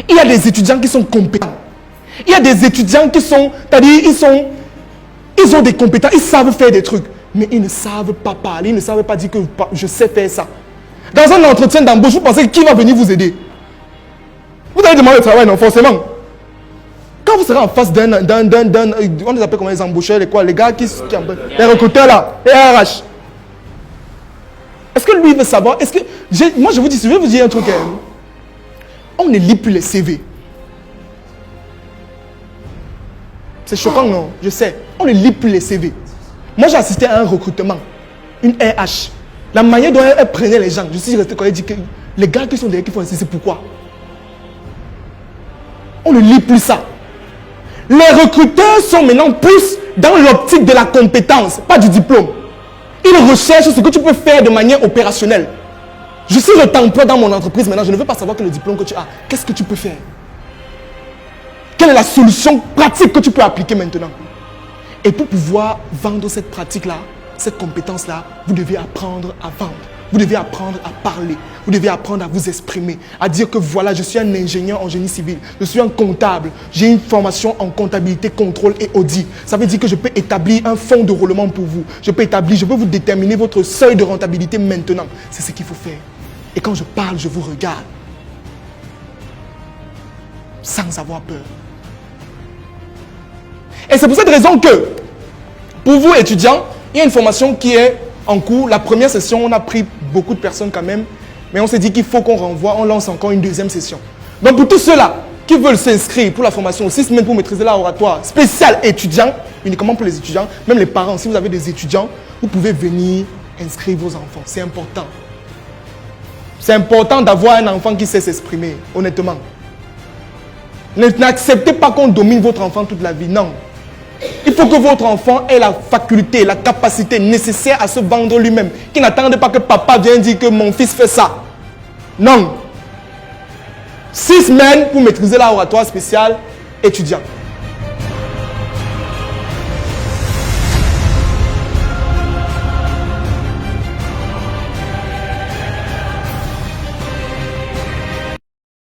Il y a des étudiants qui sont compétents. Il y a des étudiants qui sont, c'est-à-dire ils ont des compétences, ils savent faire des trucs, mais ils ne savent pas parler, ils ne savent pas dire que je sais faire ça. Dans un entretien d'embauche, vous pensez qui va venir vous aider? Vous allez demander le travail, non, forcément. Quand vous serez en face d'un, on les appelle comment, les embaucheurs, les gars les recruteurs là, les RH. Est-ce que lui veut savoir? Moi je vais vous dire un truc. On ne lit plus les CV. C'est choquant, non? Je sais. On ne lit plus les CV. Moi j'ai assisté à un recrutement, une RH. La manière dont elle prenait les gens, je suis resté quand elle dit que les gars qui sont derrière qui font ici, c'est pourquoi? On ne lit plus ça. Les recruteurs sont maintenant plus dans l'optique de la compétence, pas du diplôme. Ils recherchent ce que tu peux faire de manière opérationnelle. Je suis retemployé dans mon entreprise maintenant, je ne veux pas savoir que le diplôme que tu as, qu'est-ce que tu peux faire? Quelle est la solution pratique que tu peux appliquer maintenant? Et pour pouvoir vendre cette pratique-là, cette compétence-là, vous devez apprendre à vendre. Vous devez apprendre à parler. Vous devez apprendre à vous exprimer. À dire que voilà, je suis un ingénieur en génie civil. Je suis un comptable. J'ai une formation en comptabilité, contrôle et audit. Ça veut dire que je peux établir un fonds de roulement pour vous. Je peux vous déterminer votre seuil de rentabilité maintenant. C'est ce qu'il faut faire. Et quand je parle, je vous regarde. Sans avoir peur. Et c'est pour cette raison que, pour vous étudiants, il y a une formation qui est en cours. La première session, on a pris beaucoup de personnes quand même. Mais on s'est dit qu'il faut qu'on renvoie, on lance encore une deuxième session. Donc pour tous ceux-là qui veulent s'inscrire pour la formation 6 semaines pour maîtriser l'art oratoire spécial étudiant, uniquement pour les étudiants, même les parents, si vous avez des étudiants, vous pouvez venir inscrire vos enfants. C'est important. C'est important d'avoir un enfant qui sait s'exprimer, honnêtement. N'acceptez pas qu'on domine votre enfant toute la vie, non. Il faut que votre enfant ait la faculté, la capacité nécessaire à se vendre lui-même. Qu'il n'attende pas que papa vienne dire que mon fils fait ça. Non. 6 semaines pour maîtriser l'art oratoire spécial étudiant.